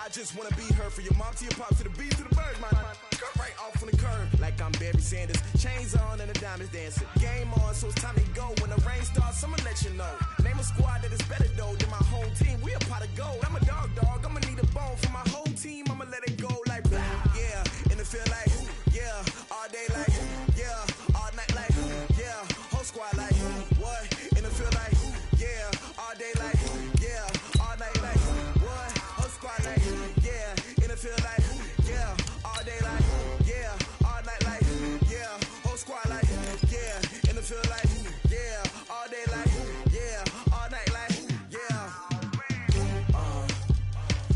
I just wanna be her, from your mom to your pop to the beat to the birds, man. Cut right off on the curb, like I'm Barry Sanders. Chains on and the diamonds dancing. Game on, so it's time to go. When the rain starts, I'ma let you know. Name a squad that is better though than my home team. We a pot of gold. I'm a dog. I'ma need a bone for my whole team. I'ma let it go like yeah. And it feel like yeah. All day like yeah. All night like yeah. Whole squad like what? And it feel like yeah. All day like yeah. All night like what? Whole squad like yeah. And it feel like yeah. All day like yeah. All night like yeah. Whole squad like yeah. And it feel like yeah. All day like yeah. All night like yeah.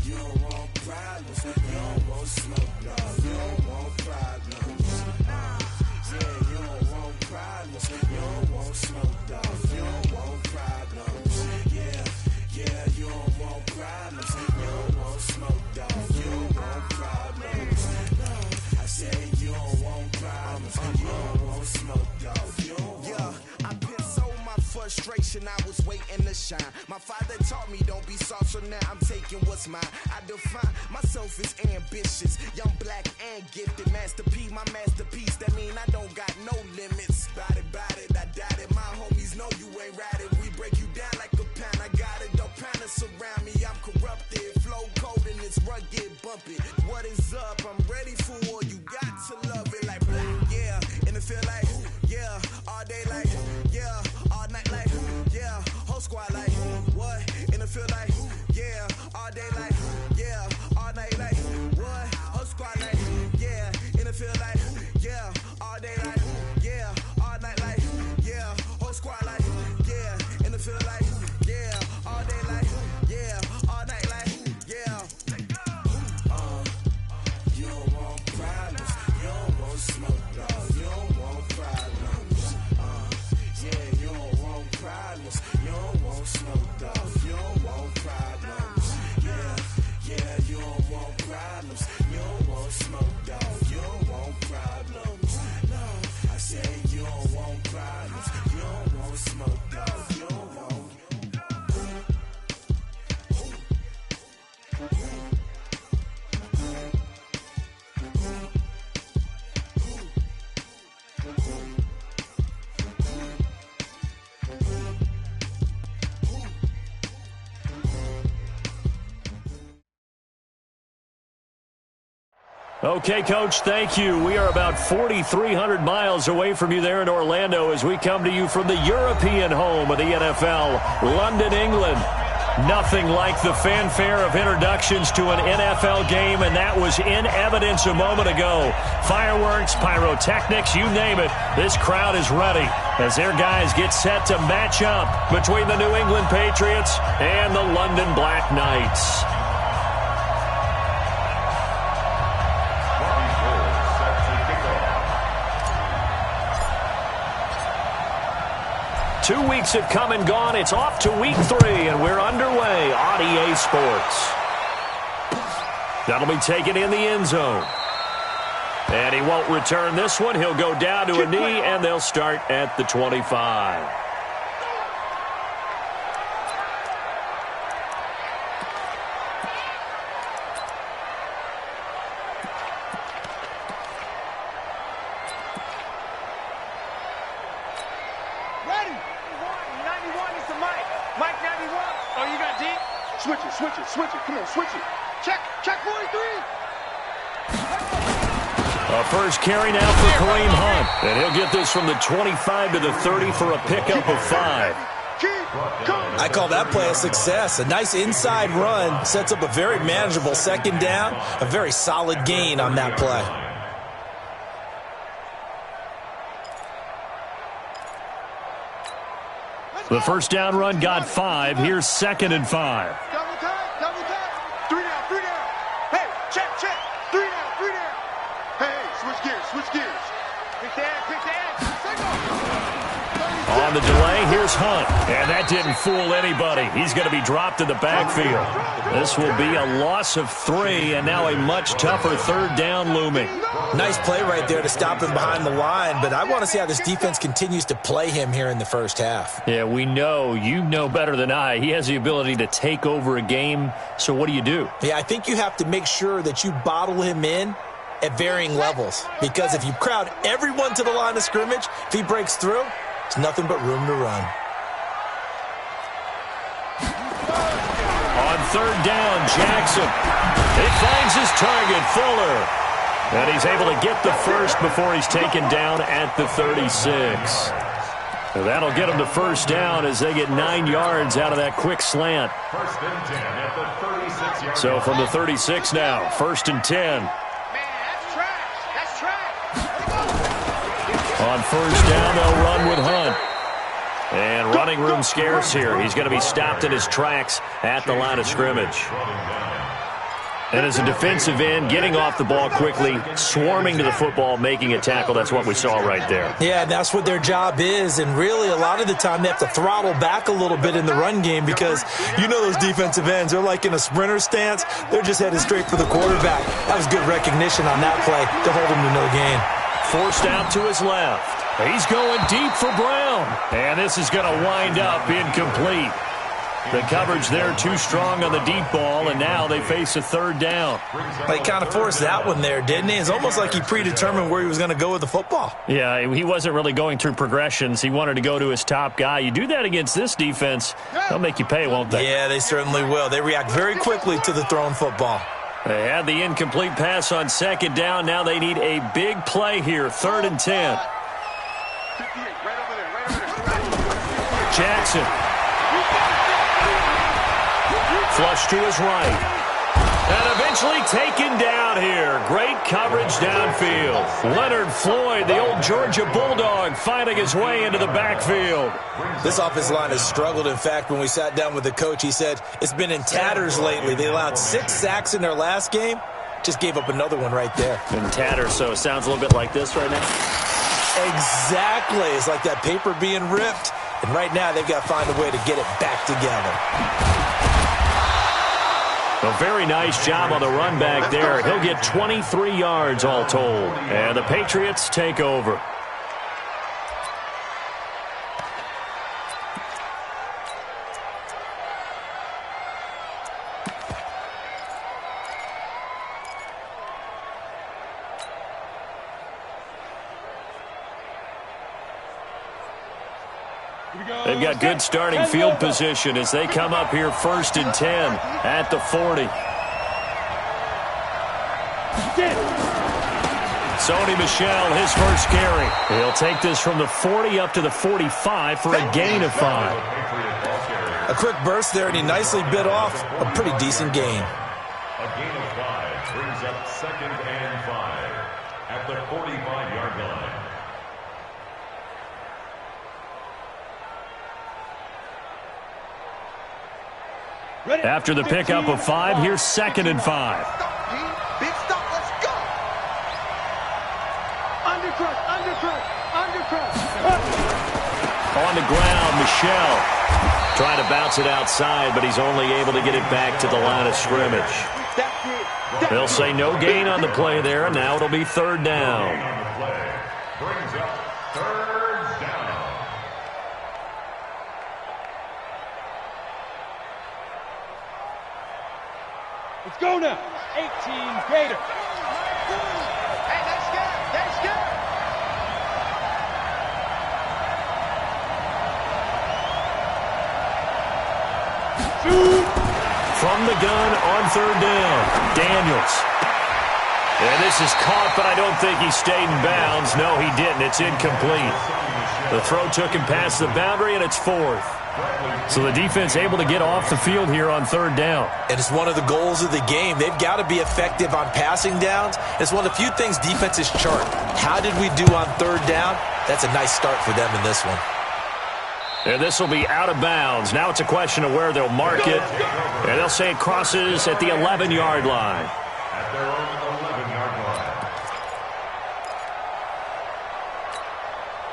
You don't want problems. You don't want smoke, no. You don't want problems. Yeah, you don't want problems. You don't want smoke, dog. You don't want problems. Yeah, you don't want problems. You don't want smoke, dog. You don't want problems. No, I said you don't want problems. You don't want smoke, dog. You don't want. Yeah, I've been so my frustration. I was waiting to shine. My father taught me don't be soft, so now I'm taking what's mine. I define myself as ambitious, young, black, and gifted. Master P, my masterpiece. That mean I don't got no limits. Bout it, I doubt it. My homies know you ain't ratted. We break you down like a pound. I got it, don't panic surround me. I'm corrupted, flow cold and it's rugged, bumpy. What is up? I'm ready for war. You got to love it like black, yeah. And it feel like yeah. All day like yeah. All night like yeah. Whole squad like what? And it feel like yeah. All day like yeah. All night like what? Whole squad like yeah. And it feel like yeah. All day like yeah. All night like yeah. Whole squad like yeah. And it feel like yeah. All day like yeah. All night like yeah. You don't want problems. You don't want smoke, dog. You don't want problems. Yeah, you don't want problems. You don't want smoke, dog. You don't want problems. Yeah, you don't want problems. You don't want smoke, dog. You don't want problems. No, I said you don't want problems. You don't want smoke, dog. You don't want. Okay, Coach, thank you. We are about 4,300 miles away from you there in Orlando as we come to you from the European home of the NFL, London, England. Nothing like the fanfare of introductions to an NFL game, and that was in evidence a moment ago. Fireworks, pyrotechnics, you name it. This crowd is ready as their guys get set to match up between the New England Patriots and the London Black Knights. Two weeks have come and gone. It's off to week 3, and we're underway on EA Sports. That'll be taken in the end zone. And he won't return this one. He'll go down to a knee, and they'll start at the 25. Switch it. Come on, switch it. Check 43. A first carry now for Kareem Hunt. And he'll get this from the 25 to the 30 for a pickup of 5. I call that play a success. A nice inside run sets up a very manageable second down. A very solid gain on that play. The first down run got 5. Here's 2nd and 5. Double time. 3 down. Hey, check. 3 down. Hey, switch gears. Pick the edge. On on the delay. Here's Hunt. And that didn't fool anybody. He's going to be dropped in the backfield. This will be a loss of 3, and now a much tougher third down looming. Nice play right there to stop him behind the line, but I want to see how this defense continues to play him here in the first half. Yeah, we know. You know better than I. He has the ability to take over a game, so what do you do? Yeah, I think you have to make sure that you bottle him in at varying levels, because if you crowd everyone to the line of scrimmage, if he breaks through, it's nothing but room to run. On third down, Jackson. He finds his target, Fuller. And he's able to get the first before he's taken down at the 36. And that'll get him to first down as they get 9 yards out of that quick slant. First and 10 at the 36-yard So from the 36 now, first and 10. On first down, they'll run with Hunt. And running room scarce here. He's going to be stopped in his tracks at the line of scrimmage. And as a defensive end, getting off the ball quickly, swarming to the football, making a tackle, that's what we saw right there. Yeah, that's what their job is, and really a lot of the time they have to throttle back a little bit in the run game because you know those defensive ends, they're like in a sprinter stance. They're just headed straight for the quarterback. That was good recognition on that play to hold him to no gain. Forced out to his left. He's going deep for Brown. And this is going to wind up incomplete. The coverage there too strong on the deep ball, and now they face a third down. He kind of forced that one there, didn't he? It's almost like he predetermined where he was going to go with the football. Yeah, he wasn't really going through progressions. He wanted to go to his top guy. You do that against this defense, they'll make you pay, won't they? Yeah, they certainly will. They react very quickly to the thrown football. They had the incomplete pass on second down. Now they need a big play here, third and 10. Jackson. Flush to his right. And eventually taken down here. Great coverage downfield. Leonard Floyd, the old Georgia Bulldog, finding his way into the backfield. This offensive line has struggled. In fact, when we sat down with the coach, he said it's been in tatters lately. They allowed 6 sacks in their last game. Just gave up another one right there. In tatters, so it sounds a little bit like this right now. Exactly. It's like that paper being ripped. And right now, they've got to find a way to get it back together. A very nice job on the run back there. He'll get 23 yards all told. And the Patriots take over. They've got good starting field position as they come up here first and 10 at the 40. Sony Michel, his first carry. He'll take this from the 40 up to the 45 for a gain of 5. A quick burst there, and he nicely bit off a pretty decent gain. A gain of 5 brings up second and 5 at the 45-yard line. After the pickup of 5, here's second and 5. Big stop, let's go. Undercrush. On the ground, Michel trying to bounce it outside, but he's only able to get it back to the line of scrimmage. They'll say no gain on the play there, and now it'll be third down. Brings up third down. Let's go now. 18 greater. Hey, that's good. From the gun on third down, Daniels. And this is caught, but I don't think he stayed in bounds. No, he didn't. It's incomplete. The throw took him past the boundary, and it's fourth. So the defense able to get off the field here on third down. And it's one of the goals of the game. They've got to be effective on passing downs. It's one of the few things defenses chart. How did we do on third down? That's a nice start for them in this one. And this will be out of bounds. Now it's a question of where they'll mark it. And they'll say it crosses at the 11-yard line. At their own 11-yard line.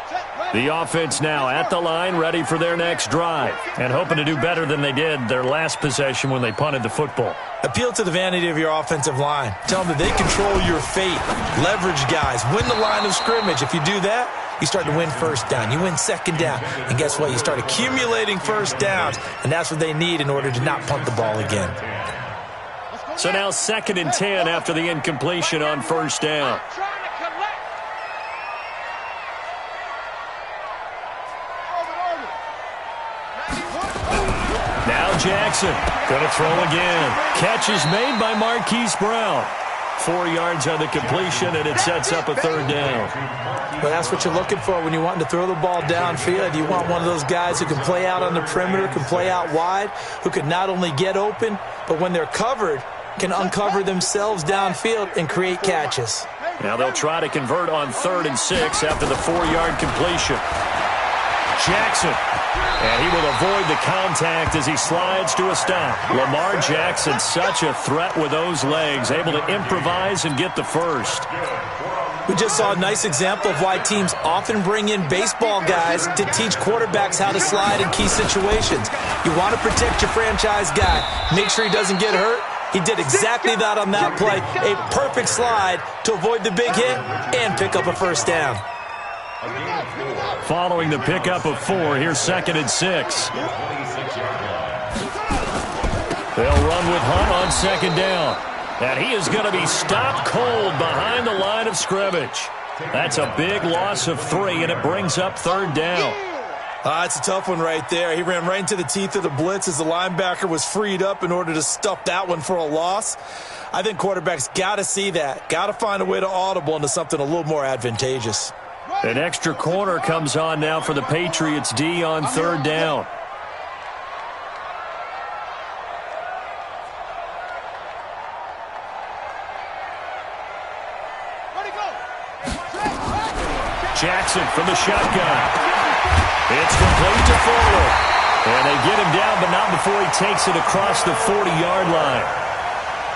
Set, right. The offense now at the line, ready for their next drive, and hoping to do better than they did their last possession when they punted the football. Appeal to the vanity of your offensive line. Tell them that they control your fate. Leverage guys. Win the line of scrimmage. If you do that, you start to win first down. You win second down. And guess what? You start accumulating first downs, and that's what they need in order to not punt the ball again. So now 2nd and 10 after the incompletion on first down. Now Jackson going to throw again. Catch is made by Marquise Brown. 4 yards on the completion, and it sets up a 3rd down. Well, that's what you're looking for when you're wanting to throw the ball downfield. You want one of those guys who can play out on the perimeter, can play out wide, who can not only get open, but when they're covered, can uncover themselves downfield and create catches. Now they'll try to convert on 3rd and 6 after the 4-yard completion. Jackson, and he will avoid the contact as he slides to a stop. Lamar Jackson, such a threat with those legs, able to improvise and get the first. We just saw a nice example of why teams often bring in baseball guys to teach quarterbacks how to slide in key situations. You want to protect your franchise guy. Make sure he doesn't get hurt. He did exactly that on that play. A perfect slide to avoid the big hit and pick up a first down. Following the pickup of 4, here's 2nd and 6. They'll run with Hunt on 2nd down. And he is going to be stopped cold behind the line of scrimmage. That's a big loss of 3, and it brings up 3rd down. It's a tough one right there. He ran right into the teeth of the blitz as the linebacker was freed up in order to stuff that one for a loss. I think quarterbacks got to see that. Got to find a way to audible into something a little more advantageous. An extra corner comes on now for the Patriots D on 3rd down. Jackson from the shotgun. It's complete to Fuller. And they get him down, but not before he takes it across the 40-yard line.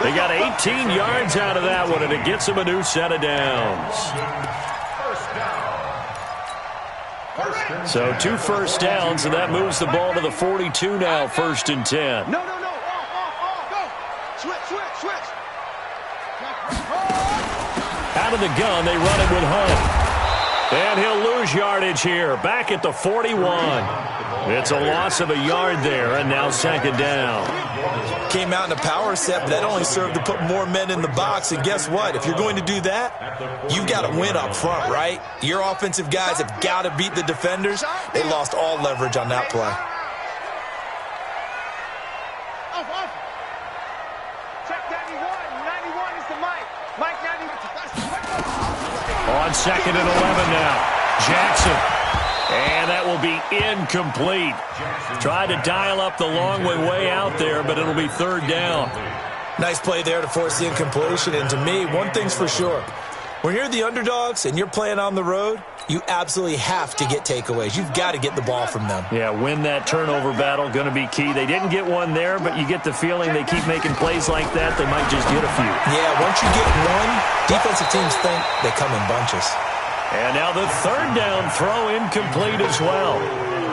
They got 18 yards out of that one, and it gets him a new set of downs. So 2 first downs, and that moves the ball to the 42 now, 1st and 10. No. Go. Switch. Out of the gun, they run it with Hunt. And he'll lose yardage here, back at the 41. It's a loss of a yard there, and now 2nd down. Came out in a power set, but that only served to put more men in the box. And guess what? If you're going to do that, you've got to win up front, right? Your offensive guys have got to beat the defenders. They lost all leverage on that play. Check 91 is the mic. Mike 91. On 2nd and 11 now. Jackson. And that will be incomplete. Tried to dial up the long way out there, but it'll be 3rd down. Nice play there to force the incompletion. And to me, one thing's for sure. When you're the underdogs and you're playing on the road, you absolutely have to get takeaways. You've got to get the ball from them. Yeah, win that turnover battle, going to be key. They didn't get one there, but you get the feeling they keep making plays like that, they might just get a few. Yeah, once you get one, defensive teams think they come in bunches. And now the 3rd down throw incomplete as well.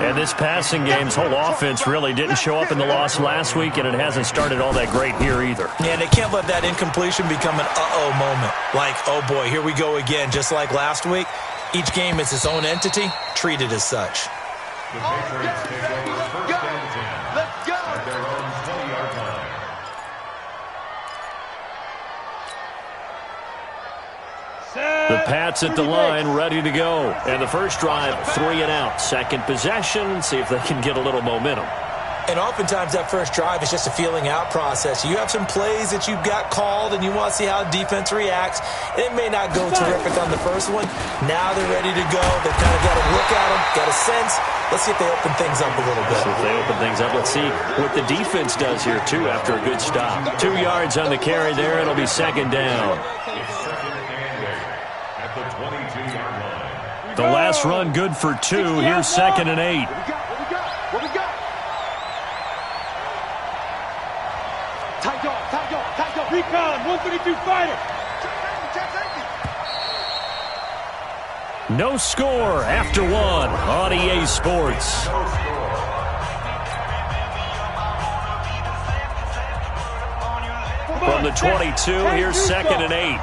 And this passing game's whole offense really didn't show up in the loss last week, and it hasn't started all that great here either. Yeah, they can't let that incompletion become an uh-oh moment. Like, oh boy, here we go again, just like last week. Each game is its own entity, treated as such. The Patriots take over 1st and 10 at their own 20-yard line. The Pats at the line, ready to go. And the first drive, 3 and out. 2nd possession, see if they can get a little momentum. And oftentimes that first drive is just a feeling out process. You have some plays that you've got called and you want to see how defense reacts. And it may not go terrific on the first one. Now they're ready to go. They've kind of got a look at them, got a sense. Let's see if they open things up a little bit. See if they open things up. Let's see what the defense does here, too, after a good stop. 2 yards on the carry there. It'll be 2nd down. At the 22-yard line. The last run good for 2. Here's 2nd and 8. What we got? Tight dog. Recon, 132 fighter. No score after one on EA Sports. From the 22, here's 2nd and 8.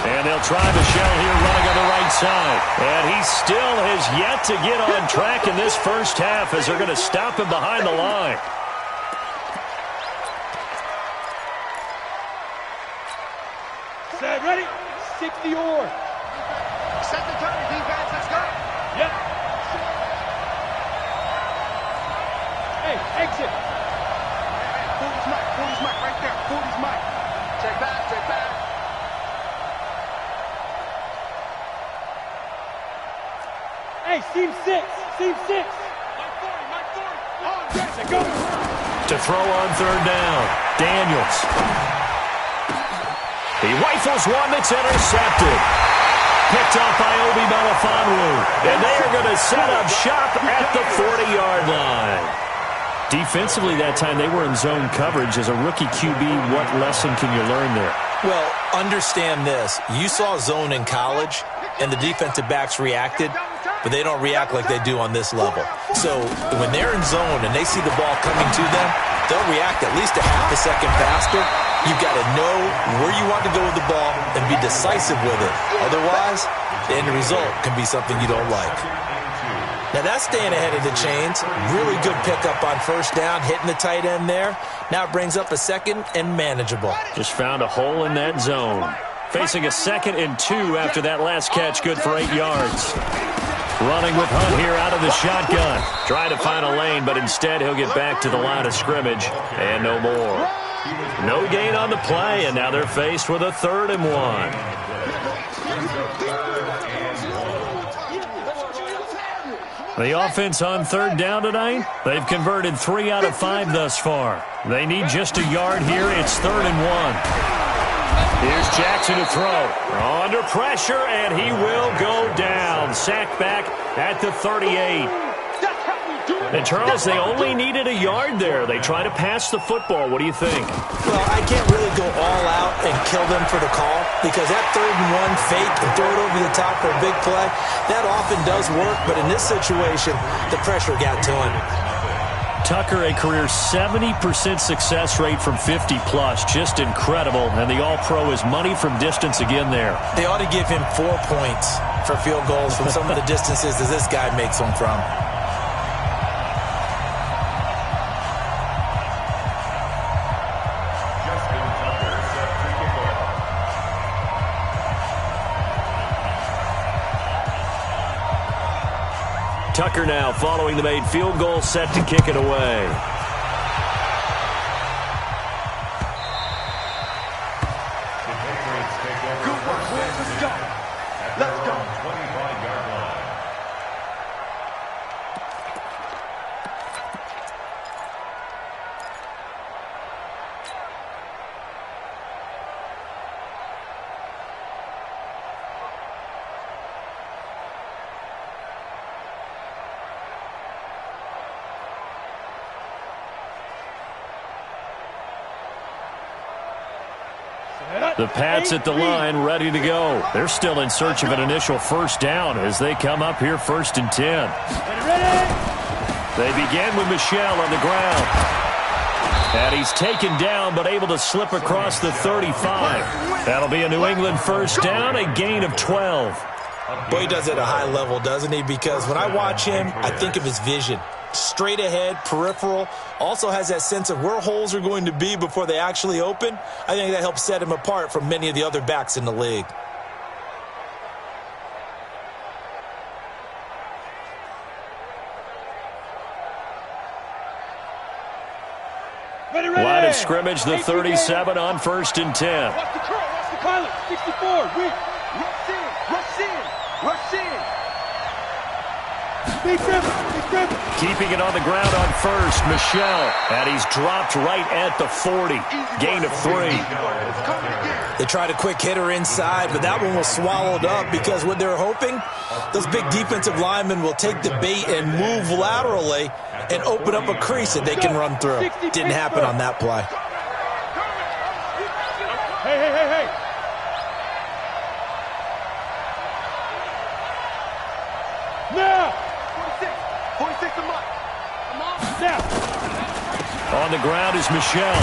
And they'll try Michelle here running on the right side. And he still has yet to get on track in this first half as they're going to stop him behind the line. Set, ready? 60 or. Set the turn, defense. Let's go. Yep. Hey, exit. 40's Mike right there. 40's Mike. Check back, check back. Hey, seam 6. Seam 6. Mike 40, Mike 40. Oh, yes, go. To throw on 3rd down, Daniels. He rifles one that's intercepted. Picked off by Obi Melifonwu. And they are going to set up shop at the 40-yard line. Defensively that time, they were in zone coverage. As a rookie QB, what lesson can you learn there? Well, understand this. You saw zone in college, and the defensive backs reacted, but they don't react like they do on this level. So when they're in zone and they see the ball coming to them, they'll react at least a half a second faster. You've got to know where you want to go with the ball and be decisive with it. Otherwise, the end result can be something you don't like. Now that's staying ahead of the chains. Really good pickup on 1st down, hitting the tight end there. Now it brings up a 2nd and manageable. Just found a hole in that zone. Facing a 2nd and 2 after that last catch, good for 8 yards. Running with Hunt here out of the shotgun. Trying to find a lane, but instead he'll get back to the line of scrimmage. And no more. No gain on the play, and now they're faced with a 3rd and 1. The offense on 3rd down tonight, they've converted 3 out of 5 thus far. They need just a yard here. It's 3rd and 1. Here's Jackson to throw. Under pressure, and he will go down. Sacked back at the 38. And, Charles, they only needed a yard there. They try to pass the football. What do you think? Well, I can't really go all out and kill them for the call because that 3rd and 1 fake and throw it over the top for a big play, that often does work. But in this situation, the pressure got to him. Tucker, a career 70% success rate from 50-plus. Just incredible. And the All-Pro is money from distance again there. They ought to give him 4 points for field goals from some of the distances that this guy makes them from. Tucker now following the made field goal, set to kick it away. Good work, boys. Let's go. Let's go. 25-yard line. The Pats at the line, ready to go. They're still in search of an initial 1st down as they come up here 1st and 10. They begin with Michelle on the ground. And he's taken down but able to slip across the 35. That'll be a New England 1st down, a gain of 12. Boy, he does it at a high level, doesn't he? Because when I watch him, I think of his vision. Straight ahead, peripheral, also has that sense of where holes are going to be before they actually open. I think that helps set him apart from many of the other backs in the league. Ready, ready. Line of scrimmage, the 37 on 1st and 10. Watch the curl, watch the pilot. 64, win. Rush in, rush in, rush in. Big dribble. Keeping it on the ground on 1st, Michelle. And he's dropped right at the 40. Gain of 3. They tried a quick hitter inside, but that one was swallowed up because what they're hoping, those big defensive linemen will take the bait and move laterally and open up a crease that they can run through. Didn't happen on that play. Hey. On the ground is Michelle.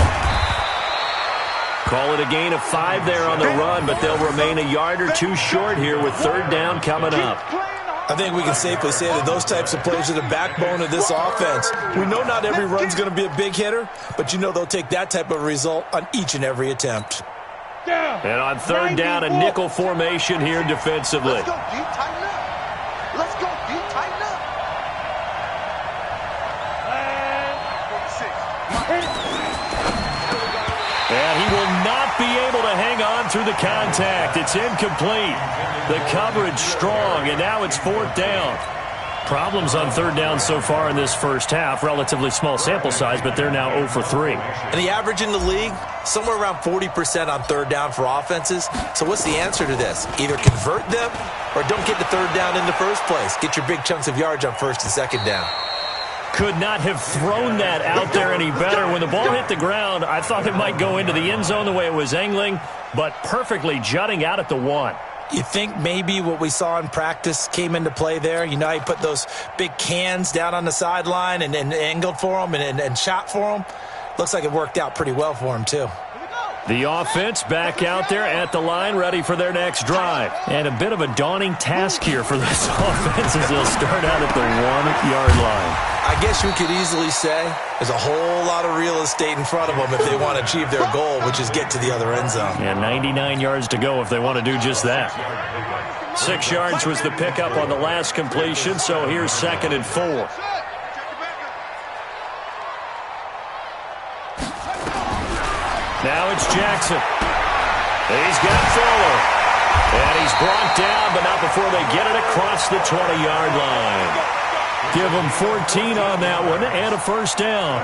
Call it a gain of 5 there on the run, but they'll remain a yard or two short here with third down coming up. I think we can safely say that those types of plays are the backbone of this offense. We know not every run's going to be a big hitter, but you know they'll take that type of result on each and every attempt. And on third down, a nickel formation here defensively. Let's go, D. Tighten up. Let's go, D. Tighten up. 46. And he will not be able to hang on through the contact. It's incomplete. The coverage strong, and now it's fourth down. Problems on third down so far in this first half. Relatively small sample size, but they're now 0 for 3. And the average in the league, somewhere around 40% on third down for offenses. So what's the answer to this? Either convert them or don't get the third down in the first place. Get your big chunks of yards on first and second down. Could not have thrown that out there any better. When the ball hit the ground, I thought it might go into the end zone the way it was angling, but perfectly jutting out at the 1. You think maybe what we saw in practice came into play there? You know, he put those big cans down on the sideline and angled for them and shot for them. Looks like it worked out pretty well for him, too. The offense back out there at the line, ready for their next drive. And a bit of a daunting task here for this offense as they'll start out at the 1-yard line. I guess you could easily say there's a whole lot of real estate in front of them if they want to achieve their goal, which is get to the other end zone. And 99 yards to go if they want to do just that. 6 yards was the pickup on the last completion, so here's 2nd and 4. Now it's Jackson. He's got Fuller. And he's brought down, but not before they get it across the 20-yard line. Give them 14 on that one and a first down.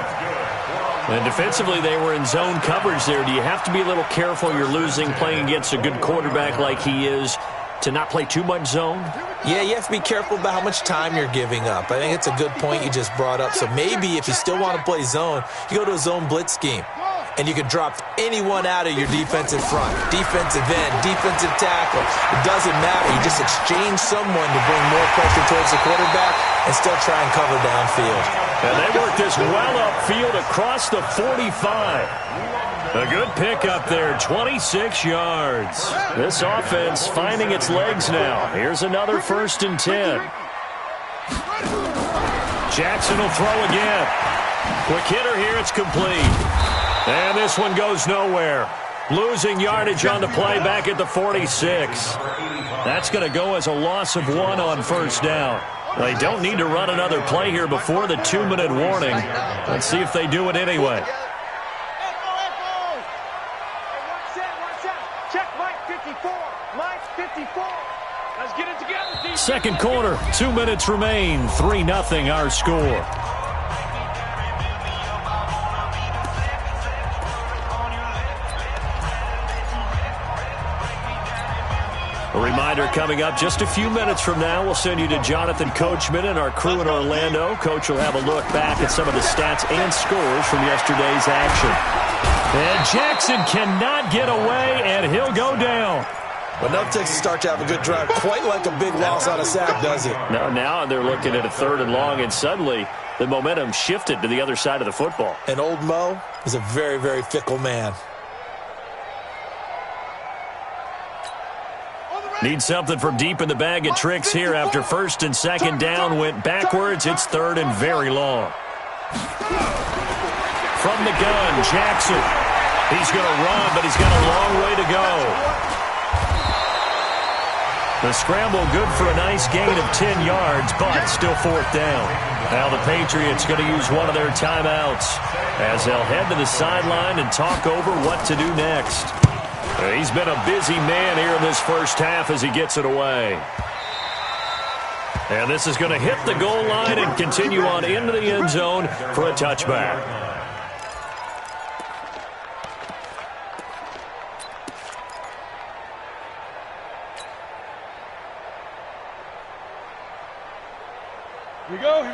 And defensively, they were in zone coverage there. Do you have to be a little careful? You're losing playing against a good quarterback like he is to not play too much zone? Yeah, you have to be careful about how much time you're giving up. I think it's a good point you just brought up. So maybe if you still want to play zone, you go to a zone blitz scheme. And you can drop anyone out of your defensive front. Defensive end, defensive tackle. It doesn't matter. You just exchange someone to bring more pressure towards the quarterback and still try and cover downfield. And they work this well upfield across the 45. A good pickup there, 26 yards. This offense finding its legs now. Here's another 1st and 10. Jackson will throw again. Quick hitter here, it's complete. And this one goes nowhere. Losing yardage on the play back at the 46. That's going to go as a loss of 1 on first down. They don't need to run another play here before the 2-minute warning. Let's see if they do it anyway. Check Mike 54. Mike 54. Let's get it together. Second quarter, 2 minutes remain. 3-0 our score. A reminder coming up just a few minutes from now, we'll send you to Jonathan Coachman and our crew in Orlando. Coach will have a look back at some of the stats and scores from yesterday's action. And Jackson cannot get away, and he'll go down. But enough takes to start to have a good drive. Quite like a big loss on a sack, does it? Now they're looking at a 3rd and long, and suddenly the momentum shifted to the other side of the football. And old Mo is a very, very fickle man. Need something from deep in the bag of tricks here after 1st and 2nd down went backwards. It's 3rd and very long. From the gun, Jackson. He's going to run, but he's got a long way to go. The scramble good for a nice gain of 10 yards, but still 4th down. Now the Patriots going to use one of their timeouts as they'll head to the sideline and talk over what to do next. He's been a busy man here in this first half as he gets it away. And this is going to hit the goal line and continue on into the end zone for a touchback.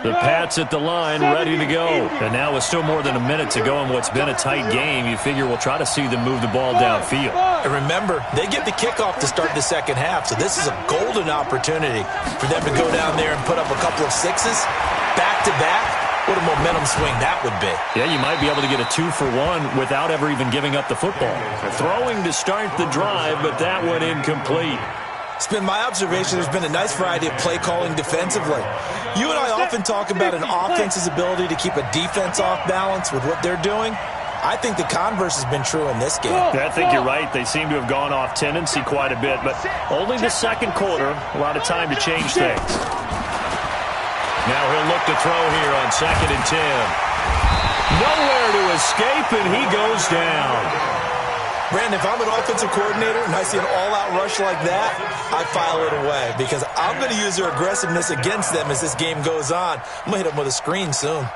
The Pats at the line, ready to go. And now with still more than a minute to go in what's been a tight game, you figure we'll try to see them move the ball downfield. And remember, they get the kickoff to start the second half, so this is a golden opportunity for them to go down there and put up a couple of 6s back-to-back. What a momentum swing that would be. Yeah, you might be able to get a 2-for-1 without ever even giving up the football. Throwing to start the drive, but that one incomplete. It's been my observation there's been a nice variety of play calling defensively. You and I often talk about an offense's ability to keep a defense off balance with what they're doing. I think the converse has been true in this game. Yeah, I think you're right. They seem to have gone off tendency quite a bit, but only the second quarter. A lot of time to change things. Now he'll look to throw here on 2nd and 10. Nowhere to escape, and he goes down. Brandon, if I'm an offensive coordinator and I see an all-out rush like that, I file it away because I'm going to use their aggressiveness against them as this game goes on. I'm going to hit them with a screen soon.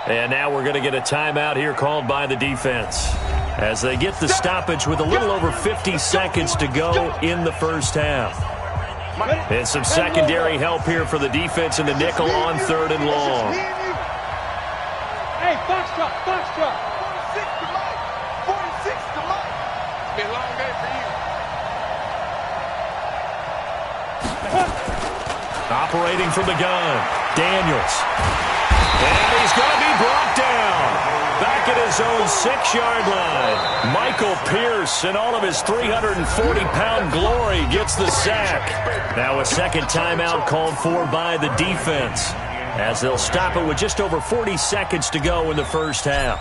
And now we're going to get a timeout here called by the defense as they get the stoppage with a little over 50 seconds to go in the first half. And some secondary help here for the defense in the nickel on 3rd and long. Hey, box drop, box drop. 46 to Mike. 46 to Mike. It's been a long day for you. Operating from the gun, Daniels. And he's going to be brought down. Back at his own 6-yard line. Michael Pierce, in all of his 340-pound glory, gets the sack. Now a second timeout called for by the defense as they'll stop it with just over 40 seconds to go in the first half.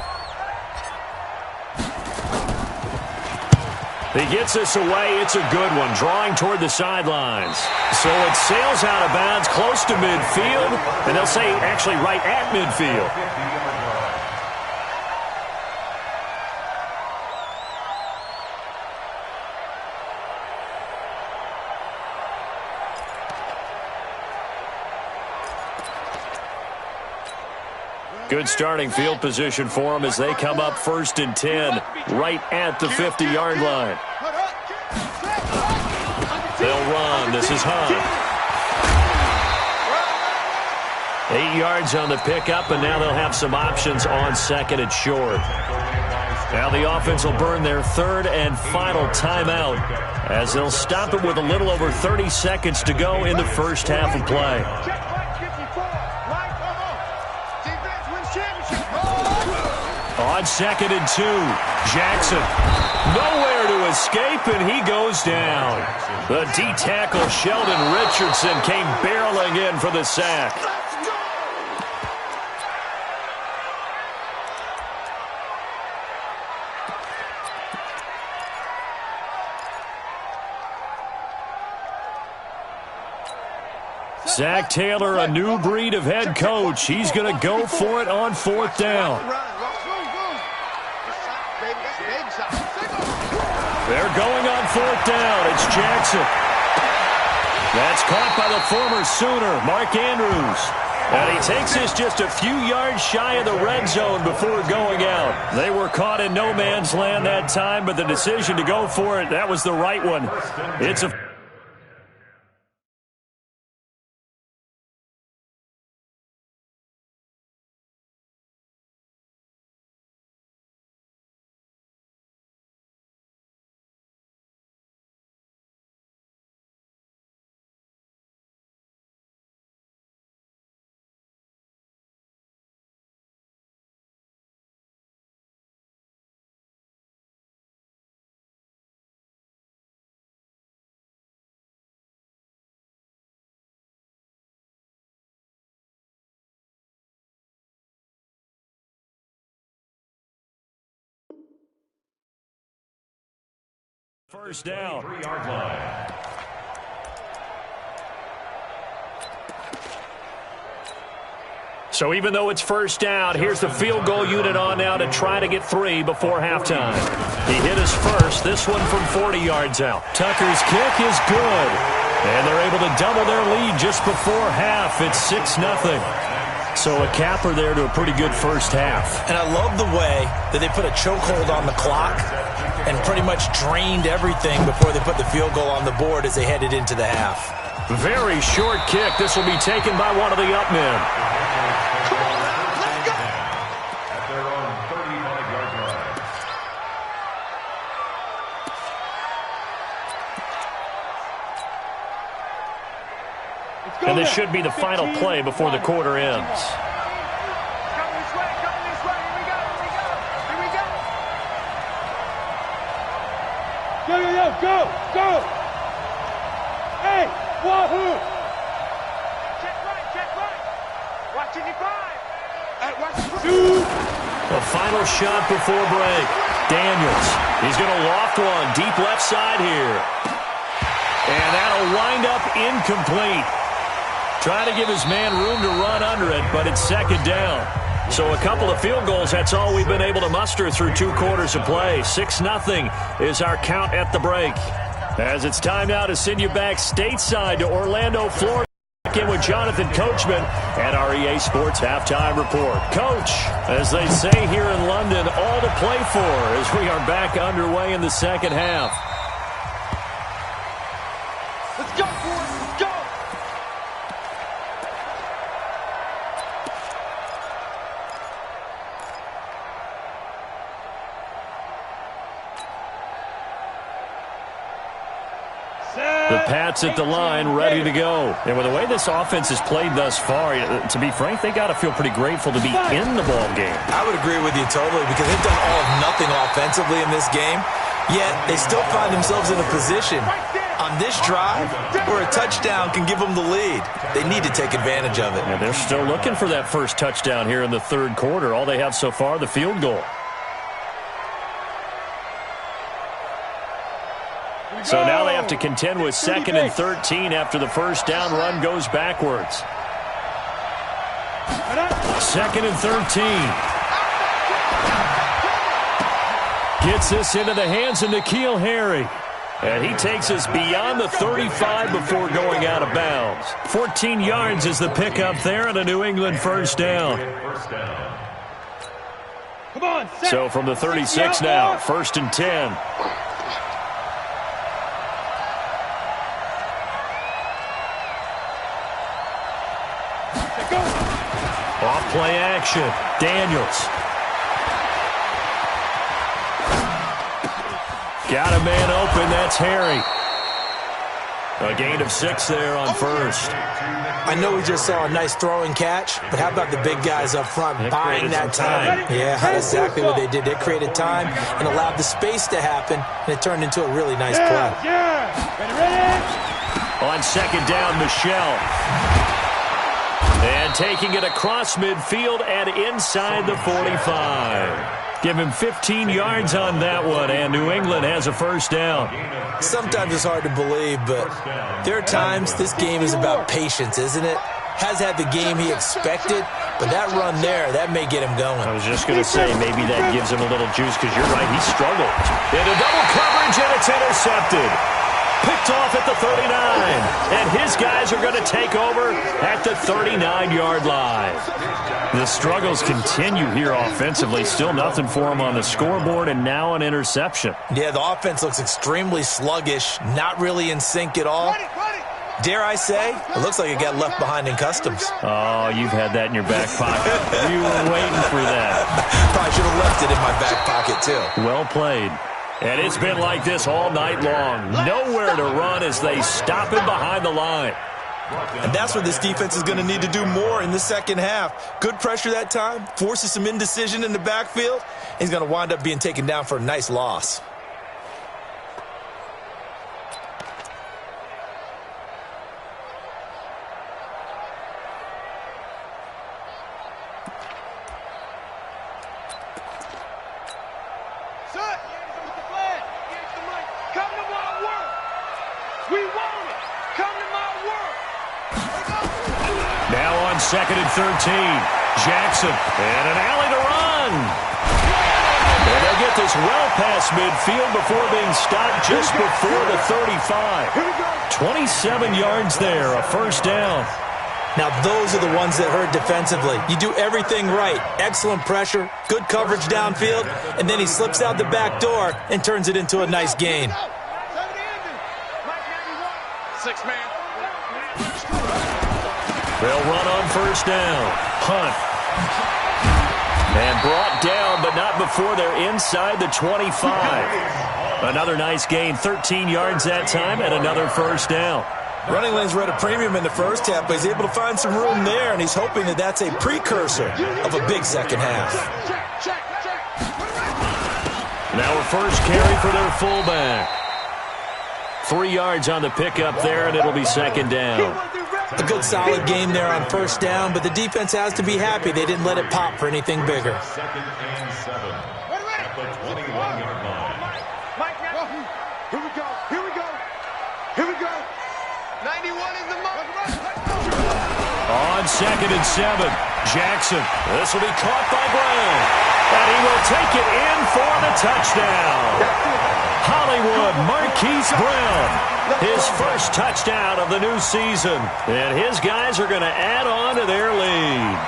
He gets this away. It's a good one, drawing toward the sidelines. So it sails out of bounds close to midfield, and they'll say actually right at midfield. Good starting field position for them as they come up 1st and 10, right at the 50-yard line. They'll run. This is Hunt. 8 yards on the pickup, and now they'll have some options on 2nd and short. Now the offense will burn their 3rd and final timeout as they'll stop it with a little over 30 seconds to go in the first half of play. On 2nd and 2, Jackson. Nowhere to escape, and he goes down. The D-tackle Sheldon Richardson came barreling in for the sack. Zach Taylor, a new breed of head coach. He's going to go for it on 4th down. They're going on 4th down. It's Jackson. That's caught by the former Sooner, Mark Andrews. And he takes this just a few yards shy of the red zone before going out. They were caught in no man's land that time, but the decision to go for it, that was the right one. It's a first down. 3-yard line. So even though it's first down, here's the field goal unit on now to try to get 3 before halftime. He hit his first, this one from 40 yards out. Tucker's kick is good. And they're able to double their lead just before half. It's 6-0. So a capper there to a pretty good first half. And I love the way that they put a chokehold on the clock and pretty much drained everything before they put the field goal on the board as they headed into the half. Very short kick. This will be taken by one of the up men. At their own 35-yard line. And this should be the final play before the quarter ends. Coming this way, here we go, here we go. Go. Hey, wahoo! Check right. Watch it, 5. Hey, watch it. The final shot before break. Daniels. He's going to loft one deep left side here. And that'll wind up incomplete. Trying to give his man room to run under it, but it's second down. So a couple of field goals, that's all we've been able to muster through 2 quarters of play. 6-0 is our count at the break. As it's time now to send you back stateside to Orlando, Florida. Back in with Jonathan Coachman and our EA Sports Halftime Report. Coach, as they say here in London, all to play for as we are back underway in the second half. Let's go, boys. Let's go. The Pats at the line, ready to go. And with the way this offense has played thus far, to be frank, they got to feel pretty grateful to be in the ball game. I would agree with you totally because they've done all of nothing offensively in this game, yet they still find themselves in a position on this drive where a touchdown can give them the lead. They need to take advantage of it. And they're still looking for that first touchdown here in the third quarter. All they have so far, the field goal. So now they have to contend with 2nd and 13 after the first down run goes backwards. 2nd and 13. Gets this into the hands of N'Keal Harry. And he takes us beyond the 35 before going out of bounds. 14 yards is the pickup there and a New England first down. Come on, So from the 36 now, 1st and 10. Off play action. Daniels. Got a man open. That's Harry. A gain of 6 there on first. I know we just saw a nice throwing catch, but how about the big guys up front buying that time? Yeah, that's exactly what they did. They created time and allowed the space to happen, and it turned into a really nice play. Ready. On 2nd down, Michelle. And taking it across midfield and inside the 45. Give him 15 yards on that one, and New England has a first down. Sometimes it's hard to believe, but there are times this game is about patience, isn't it? Has had the game he expected, but that run there, that may get him going. I was just going to say, maybe that gives him a little juice, because you're right, he struggled. Into double coverage, and it's intercepted. Picked off at the 39, and his guys are going to take over at the 39-yard line. The struggles continue here offensively. Still nothing for him on the scoreboard, and now an interception. Yeah, the offense looks extremely sluggish, not really in sync at all. Dare I say, it looks like it got left behind in customs. Oh, you've had that in your back pocket. You were waiting for that. Probably should have left it in my back pocket, too. Well played. And it's been like this all night long. Nowhere to run as they stop him behind the line. And that's what this defense is going to need to do more in the second half. Good pressure that time, forces some indecision in the backfield. He's going to wind up being taken down for a nice loss. Now on 2nd and 13. Jackson. And an alley to run. And they'll get this well past midfield before being stopped just before the 35. 27 yards there, a first down. Now those are the ones that hurt defensively. You do everything right. Excellent pressure, good coverage downfield, and then he slips out the back door and turns it into a nice gain. 6 man. They'll run on first down. Punt. And brought down, but not before they're inside the 25. Another nice gain, 13 yards that time, and another first down. Running lanes were at a premium in the first half, but he's able to find some room there, and he's hoping that that's a precursor of a big second half. Now a first carry for their fullback. 3 yards on the pickup there, and it'll be second down. A good solid game there on first down, but the defense has to be happy they didn't let it pop for anything bigger. Second and 7 at the 21-yard line. Mike, here we go. Here we go. Here we go. 91 is the mark. On second and 7, Jackson. This will be caught by Brown. And he will take it in for the touchdown. Hollywood Marquise Brown. His first touchdown of the new season. And his guys are going to add on to their lead.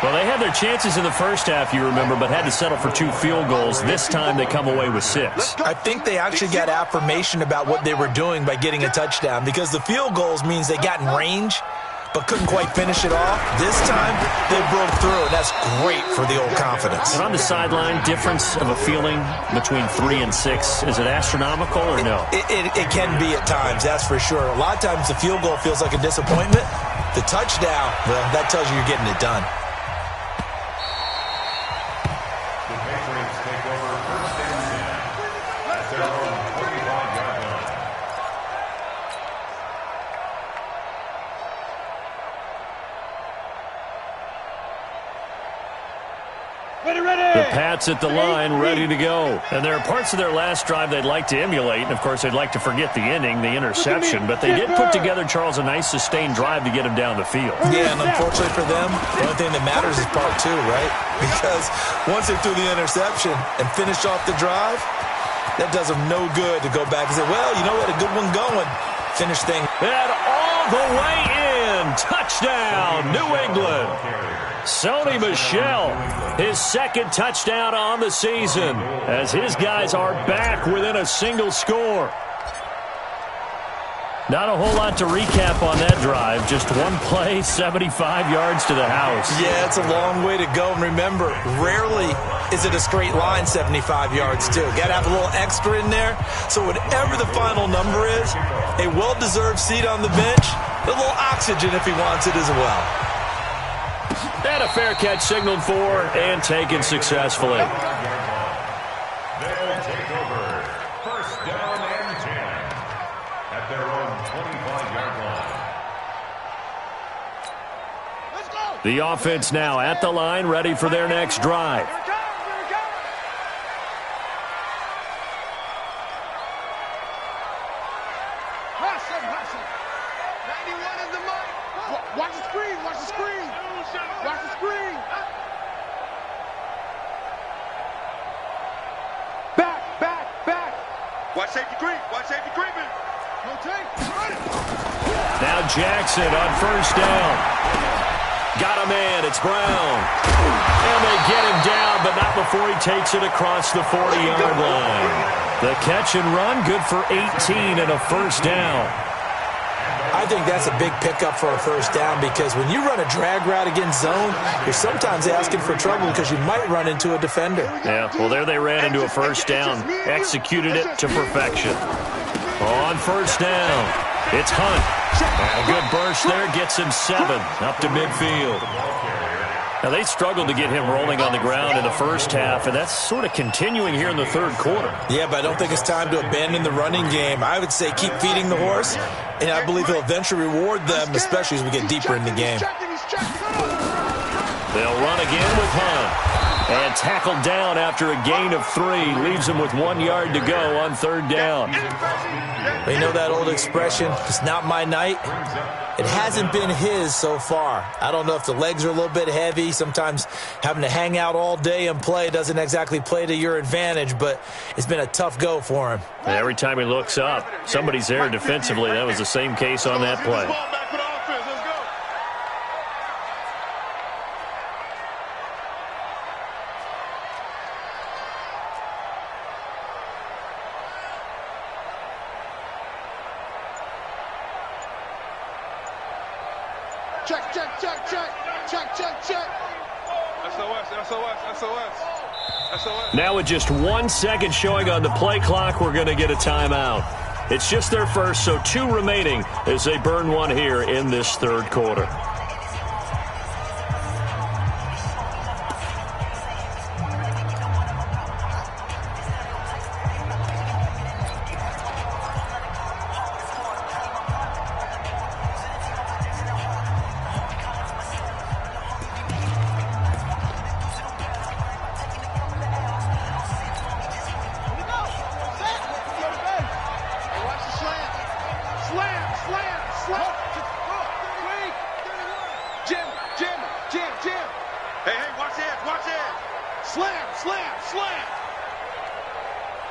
Well, they had their chances in the first half, you remember, but had to settle for 2 field goals. This time they come away with 6. I think they actually got affirmation about what they were doing by getting a touchdown, because the field goals means they got in range but couldn't quite finish it off. This time, they broke through, and that's great for the old confidence. And on the sideline, difference of a feeling between 3 and 6, is it astronomical or no? It can be at times, that's for sure. A lot of times the field goal feels like a disappointment. The touchdown, well, that tells you you're getting it done. The Patriots take over first and 10 at their own 25-yard line. The Pats at the line, ready to go. And there are parts of their last drive they'd like to emulate. And, of course, they'd like to forget the ending, the interception. But they did put together, Charles, a nice sustained drive to get him down the field. Yeah, and unfortunately for them, the only thing that matters is part 2, right? Because once they threw the interception and finished off the drive, that does them no good to go back and say, well, you know, we had a good one going. Finish thing. And all the way in. Touchdown, New England. Sony Michel, his second touchdown on the season, as his guys are back within a single score. Not a whole lot to recap on that drive. Just one play, 75 yards to the house. Yeah, it's a long way to go. And remember, rarely is it a straight line 75 yards, too. Got to have a little extra in there. So whatever the final number is, a well-deserved seat on the bench, a little oxygen if he wants it as well. And a fair catch signaled for and taken successfully. They'll take over first down and 10 at their own 25-yard line. The offense now at the line, ready for their next drive. Watch the screen, watch the screen. Watch the screen. Back. Watch safety creep. Watch safety creeping. Now Jackson on first down. Got a man, it's Brown. And they get him down, but not before he takes it across the 40-yard line. The catch and run, good for 18 and a first down. I think that's a big pickup for a first down, because when you run a drag route against zone, you're sometimes asking for trouble because you might run into a defender. Yeah, well, there they ran into a first down. Executed it to perfection. On first down, it's Hunt. And a good burst there gets him 7 up to midfield. Now, they struggled to get him rolling on the ground in the first half, and that's sort of continuing here in the third quarter. Yeah, but I don't think it's time to abandon the running game. I would say keep feeding the horse, and I believe he'll eventually reward them, especially as we get deeper in the game. They'll run again with Hunt. And tackled down after a gain of 3. Leaves him with 1 yard to go on third down. You know that old expression, it's not my night? It hasn't been his so far. I don't know if the legs are a little bit heavy. Sometimes having to hang out all day and play doesn't exactly play to your advantage, but it's been a tough go for him. And every time he looks up, somebody's there defensively. That was the same case on that play. Check. SOS. Now with just 1 second showing on the play clock, we're going to get a timeout. It's just their first, so 2 remaining as they burn one here in this third quarter.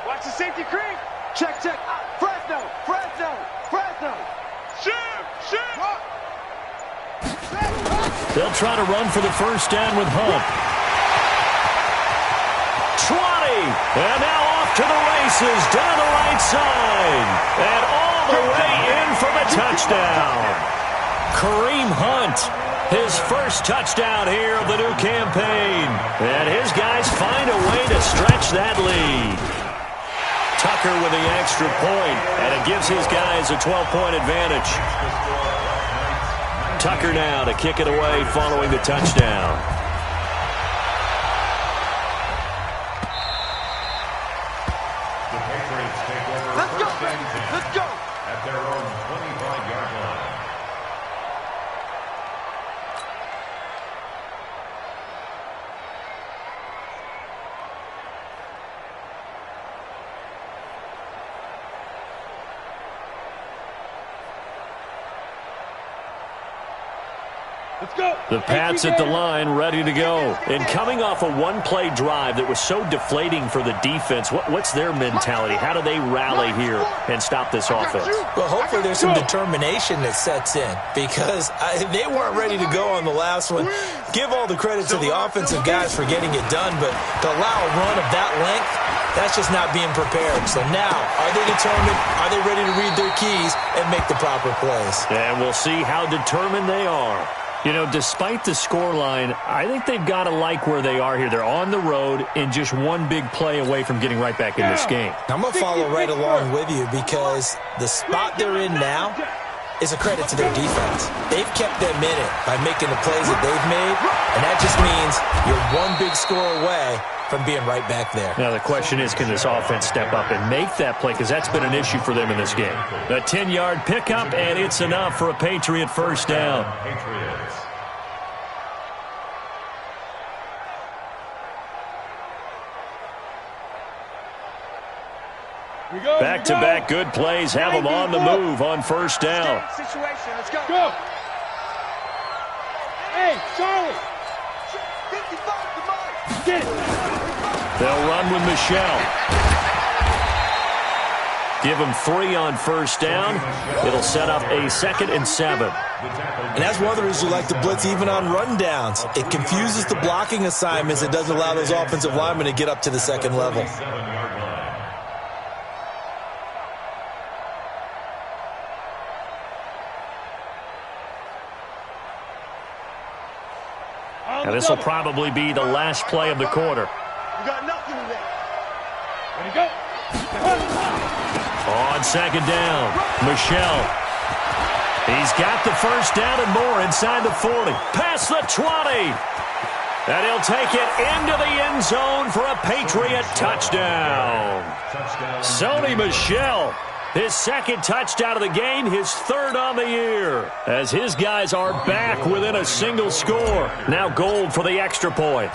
Watch the safety creep. Check. Fresno. Shoot. They'll try to run for the first down with Hump. 20. And now off to the races down the right side. And all the way in for the touchdown. Kareem Hunt, his first touchdown here of the new campaign. And his guys find a way to stretch that lead. Tucker with the extra point, and it gives his guys a 12-point advantage. Tucker now to kick it away following the touchdown. The Patriots take over Let's go. at their own 25-yard line. Let's go. The Pats at the line, ready to go. And coming off a one-play drive that was so deflating for the defense, what's their mentality? How do they rally here and stop this offense? Well, hopefully there's some determination that sets in because they weren't ready to go on the last one. Give all the credit to the offensive guys for getting it done, but to allow a run of that length, that's just not being prepared. So now, are they determined? Are they ready to read their keys and make the proper plays? And we'll see how determined they are. You know, despite the scoreline, I think they've got to like where they are here. They're on the road and just one big play away from getting right back in this game. I'm going to follow right along with you because the spot they're in now is a credit to their defense. They've kept them in it by making the plays that they've made, and that just means you're one big score away from being right back there. Now the question is, can this offense step up and make that play? Because that's been an issue for them in this game. A 10-yard pickup, and it's enough for a Patriot first down. Patriots. Back-to-back good plays have them on the move on first down. Situation. Let's go. Hey, Charlie. 55 to Mike. Get it. They'll run with Michelle. Give them 3 on first down. It'll set up a 2nd and 7. And that's one of the reasons you like to blitz even on rundowns. It confuses the blocking assignments. It doesn't allow those offensive linemen to get up to the second level. 7-yard line. And this will probably be the last play of the quarter. You got nothing in there. Ready to go. On second down, Michelle. He's got the first down and more inside the 40. Past the 20. And he'll take it into the end zone for a Patriot touchdown. Sony Michel, his 2nd touchdown of the game, his 3rd on the year. As his guys are back within a single score. Now Gold for the extra point.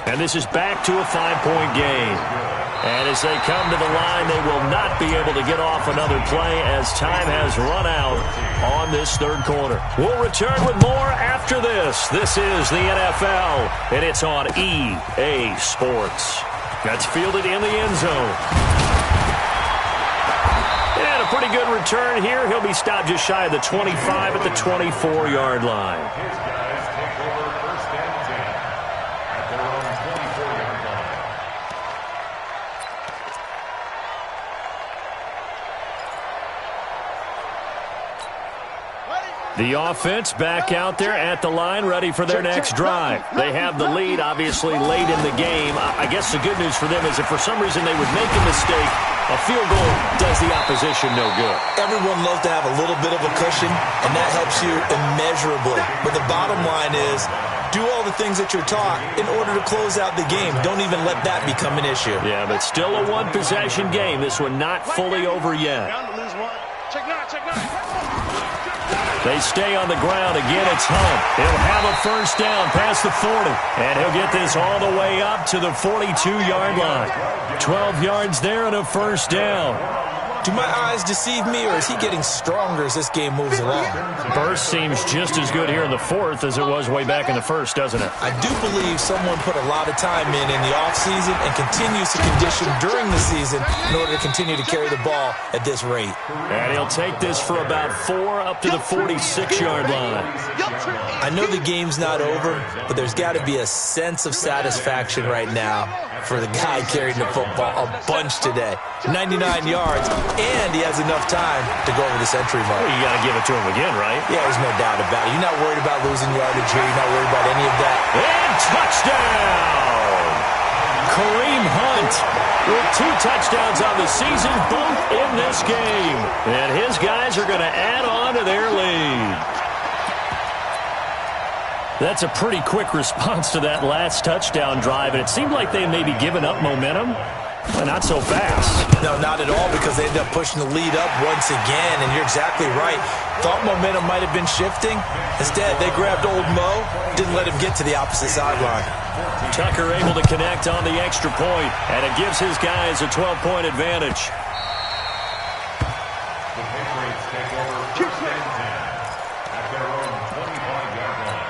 And this is back to a 5-point game. And as they come to the line, they will not be able to get off another play as time has run out on this third quarter. We'll return with more after this. This is the NFL, and it's on EA Sports. That's fielded in the end zone. And a pretty good return here. He'll be stopped just shy of the 25 at the 24-yard line. His guys take over first and 10 at their own 24-yard line. Ready? The offense back out there at the line, ready for their next drive. They have the lead, obviously, late in the game. I guess the good news for them is if for some reason they would make a mistake, a field goal does the opposition no good. Everyone loves to have a little bit of a cushion, and that helps you immeasurably. But the bottom line is, do all the things that you're taught in order to close out the game. Don't even let that become an issue. Yeah, but still a one-possession game. This one not fully over yet. Check nine, check nine. They stay on the ground. Again, it's Hunt. He'll have a first down past the 40. And he'll get this all the way up to the 42-yard line. 12 yards there and a first down. Do my eyes deceive me, or is he getting stronger as this game moves along? Burst seems just as good here in the fourth as it was way back in the first, doesn't it? I do believe someone put a lot of time in the offseason and continues to condition during the season in order to continue to carry the ball at this rate. And he'll take this for about 4 up to the 46-yard line. I know the game's not over, but there's got to be a sense of satisfaction right now for the guy carrying the football a bunch today. 99 yards, and he has enough time to go over this entry mark. Well, you got to give it to him again, right? Yeah, there's no doubt about it. You're not worried about losing yardage here. You're not worried about any of that. And touchdown! Kareem Hunt with 2 touchdowns on the season, both in this game. And his guys are going to add on to their lead. That's a pretty quick response to that last touchdown drive, and it seemed like they may be giving up momentum. Well, not so fast. No, not at all, because they ended up pushing the lead up once again, and you're exactly right. Thought momentum might have been shifting. Instead, they grabbed old Mo, didn't let him get to the opposite sideline. Tucker able to connect on the extra point, and it gives his guys a 12-point advantage. The Patriots take over first and 10 at their own 25-yard line.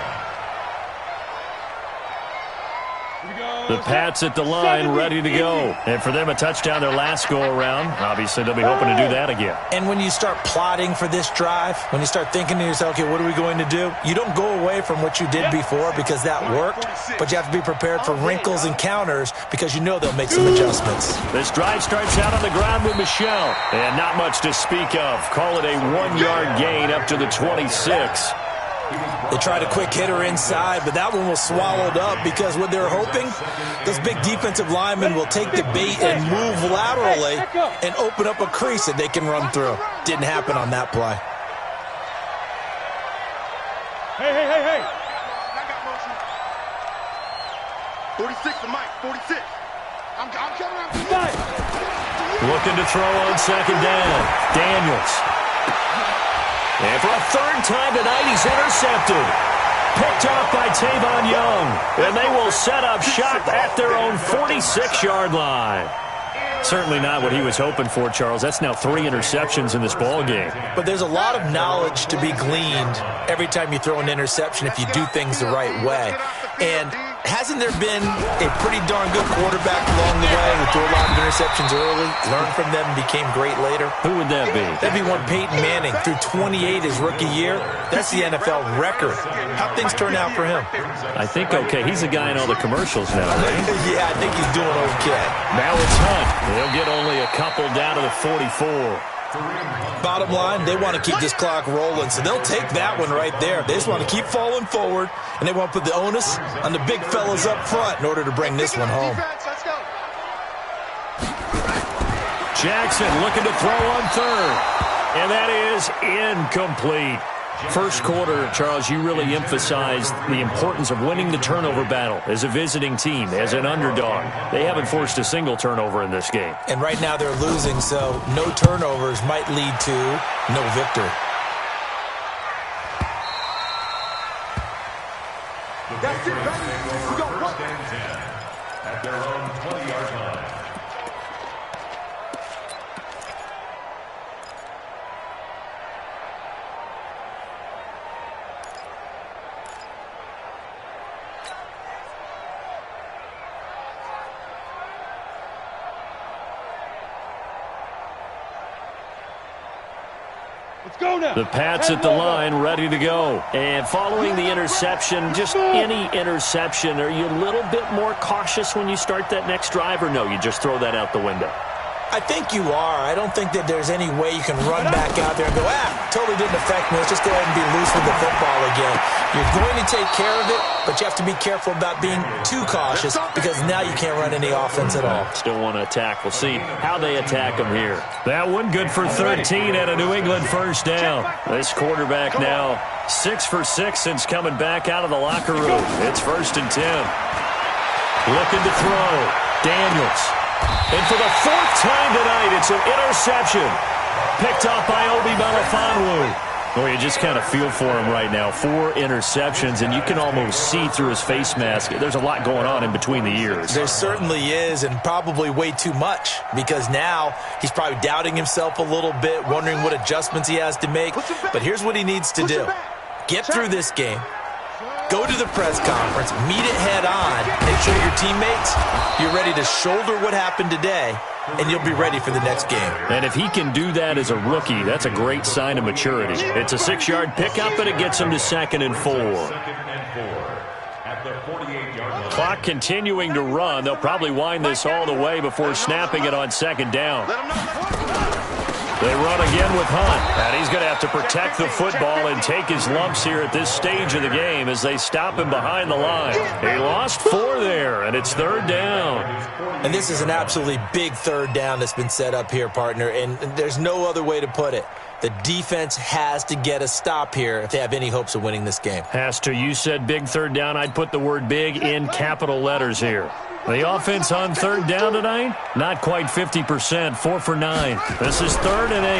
The Pats at the line, ready to go. And for them, a touchdown their last go-around. Obviously, they'll be hoping to do that again. And when you start plotting for this drive, when you start thinking to yourself, okay, what are we going to do? You don't go away from what you did before because that worked, but you have to be prepared for wrinkles and counters because you know they'll make some adjustments. This drive starts out on the ground with Michelle. And not much to speak of. Call it a 1-yard gain up to the 26. They tried a quick hitter inside, but that one was swallowed up because what they're hoping, those big defensive linemen will take the bait and move laterally and open up a crease that they can run through. Didn't happen on that play. Hey. I got motion. 46 to Mike, 46. I'm coming. Looking to throw on second down. Daniels. And for a third time tonight, he's intercepted. Picked off by Tavon Young. And they will set up shop at their own 46-yard line. Certainly not what he was hoping for, Charles. That's now 3 interceptions in this ball game. But there's a lot of knowledge to be gleaned every time you throw an interception if you do things the right way. And hasn't there been a pretty darn good quarterback along the way who threw a lot of interceptions early, learned from them, and became great later? Who would that be? That'd be one Peyton Manning. Threw 28 his rookie year. That's the NFL record. How'd things turn out for him? I think okay. He's the guy in all the commercials now, right? Yeah, I think he's doing okay. Now it's Hunt. They'll get only a couple down to the 44. Bottom line, they want to keep this clock rolling, so they'll take that one right there. They just want to keep falling forward, and they want to put the onus on the big fellas up front in order to bring this one home. Jackson looking to throw on third. And that is incomplete. First quarter, Charles, you really emphasized the importance of winning the turnover battle as a visiting team, as an underdog. They haven't forced a single turnover in this game. And right now they're losing, so no turnovers might lead to no victory. That's it, baby. We go First and 10 at their own 20-yard line. Let's go now. The Pats at the line, ready to go. And following the interception, just any interception, are you a little bit more cautious when you start that next drive, or no, you just throw that out the window? I think you are. I don't think that there's any way you can run back out there and go, totally didn't affect me. Let's just go ahead and be loose with the football again. You're going to take care of it, but you have to be careful about being too cautious because now you can't run any offense at all. Still want to attack. We'll see how they attack them here. That one good for 13 at a New England first down. This quarterback now 6 for 6 since coming back out of the locker room. It's 1st and 10. Looking to throw. Daniels. And for the 4th time tonight, it's an interception. Picked off by Obi Melifonwu. Well, you just kind of feel for him right now. 4 interceptions, and you can almost see through his face mask. There's a lot going on in between the ears. There certainly is, and probably way too much, because now he's probably doubting himself a little bit, wondering what adjustments he has to make. But here's what he needs to do. Get through this game. Go to the press conference, meet it head on, and show your teammates you're ready to shoulder what happened today, and you'll be ready for the next game. And if he can do that as a rookie, that's a great sign of maturity. It's a 6-yard pickup, and it gets him to 2nd and 4. At the 48-yard line. Clock continuing to run. They'll probably wind this all the way before snapping it on 2nd down. They run again with Hunt, and he's going to have to protect the football and take his lumps here at this stage of the game as they stop him behind the line. He lost 4 there, and it's 3rd down. And this is an absolutely big 3rd down that's been set up here, partner, and there's no other way to put it. The defense has to get a stop here if they have any hopes of winning this game. Has to. You said big 3rd down. I'd put the word big in capital letters here. The offense on 3rd down tonight, not quite 50%, 4 for 9. This is 3rd and 8.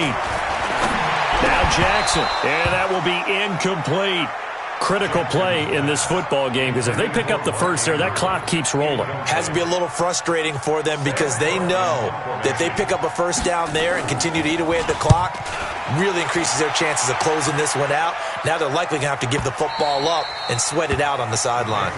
Now Jackson, and that will be incomplete. Critical play in this football game because if they pick up the first there, that clock keeps rolling. Has to be a little frustrating for them because they know that they pick up a first down there and continue to eat away at the clock, really increases their chances of closing this one out. Now they're likely going to have to give the football up and sweat it out on the sideline.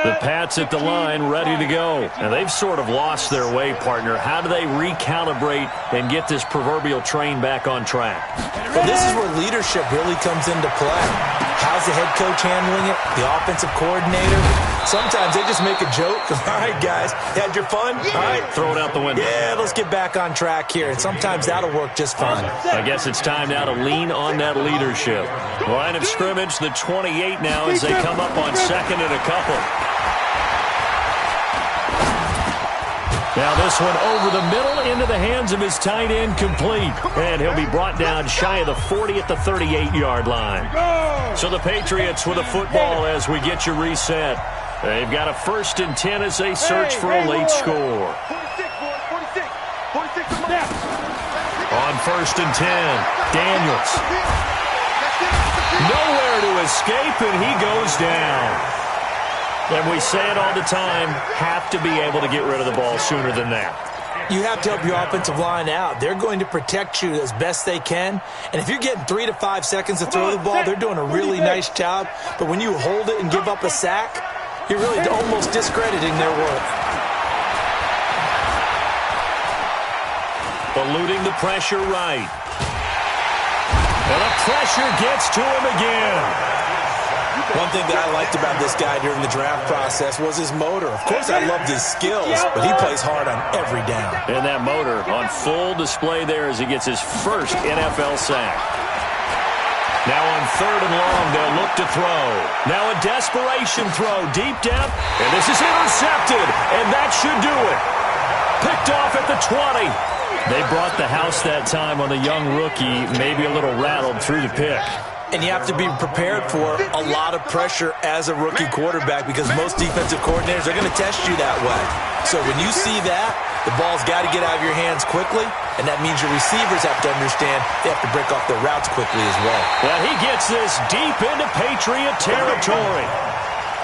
The Pats at the line, ready to go. And they've sort of lost their way, partner. How do they recalibrate and get this proverbial train back on track? Well, this is where leadership really comes into play. How's the head coach handling it? The offensive coordinator? Sometimes they just make a joke. All right, guys, had your fun? All right. Throw it out the window. Yeah, let's get back on track here. And sometimes that'll work just fine. I guess it's time now to lean on that leadership. Line of scrimmage, the 28 now as they come up on 2nd and a couple. Now this one over the middle into the hands of his tight end, complete. And he'll be brought down shy of the 40 at the 38-yard line. So the Patriots with a football as we get you reset. They've got a 1st and 10 as they search for a late score. On 1st and 10, Daniels. Nowhere to escape, and he goes down. And we say it all the time, have to be able to get rid of the ball sooner than that. You have to help your offensive line out. They're going to protect you as best they can. And if you're getting 3 to 5 seconds to throw the ball, they're doing a really nice job. But when you hold it and give up a sack, you're really almost discrediting their work. Eluding the pressure right. And the pressure gets to him again. One thing that I liked about this guy during the draft process was his motor. Of course, I loved his skills, but he plays hard on every down. And that motor on full display there as he gets his first NFL sack. Now on 3rd and long, they'll look to throw. Now a desperation throw deep down, and this is intercepted, and that should do it. Picked off at the 20. They brought the house that time on the young rookie, maybe a little rattled through the pick. And you have to be prepared for a lot of pressure as a rookie quarterback because most defensive coordinators are going to test you that way. So when you see that, the ball's got to get out of your hands quickly, and that means your receivers have to understand they have to break off their routes quickly as well. Well, he gets this deep into Patriot territory.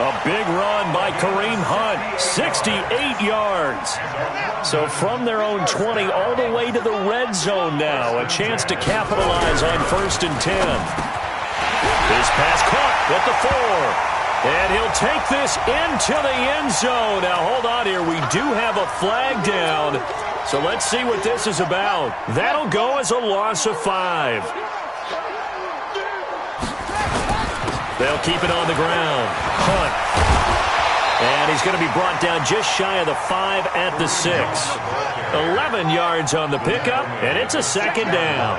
A big run by Kareem Hunt, 68 yards. So from their own 20 all the way to the red zone now, a chance to capitalize on 1st and 10. His pass caught at the 4. And he'll take this into the end zone. Now, hold on here. We do have a flag down. So let's see what this is about. That'll go as a loss of 5. They'll keep it on the ground. Hunt. And he's going to be brought down just shy of the 5 at the 6. 11 yards on the pickup, and it's a second down.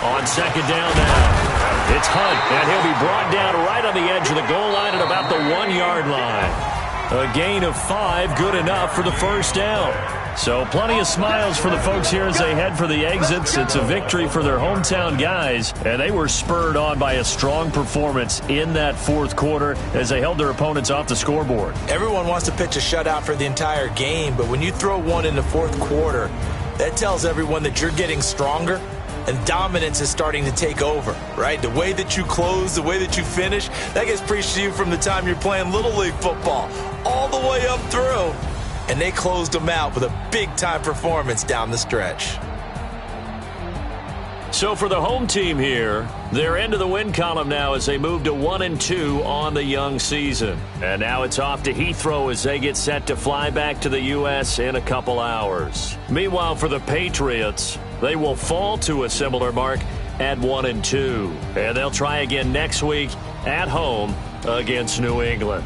On second down now, it's Hunt, and he'll be brought down right on the edge of the goal line at about the 1-yard line. A gain of 5, good enough for the first down. So plenty of smiles for the folks here as they head for the exits. It's a victory for their hometown guys, and they were spurred on by a strong performance in that fourth quarter as they held their opponents off the scoreboard. Everyone wants to pitch a shutout for the entire game, but when you throw one in the fourth quarter, that tells everyone that you're getting stronger and dominance is starting to take over, right? The way that you close, the way that you finish, that gets preached to you from the time you're playing Little League football all the way up through. And they closed them out with a big-time performance down the stretch. So for the home team here, they're into the win column now as they move to 1-2 on the young season. And now it's off to Heathrow as they get set to fly back to the U.S. in a couple hours. Meanwhile, for the Patriots, they will fall to a similar mark at 1-2. And they'll try again next week at home against New England.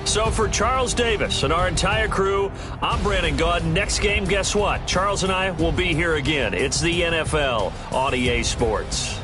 So for Charles Davis and our entire crew, I'm Brandon Gaudin. Next game, guess what? Charles and I will be here again. It's the NFL on EA Sports.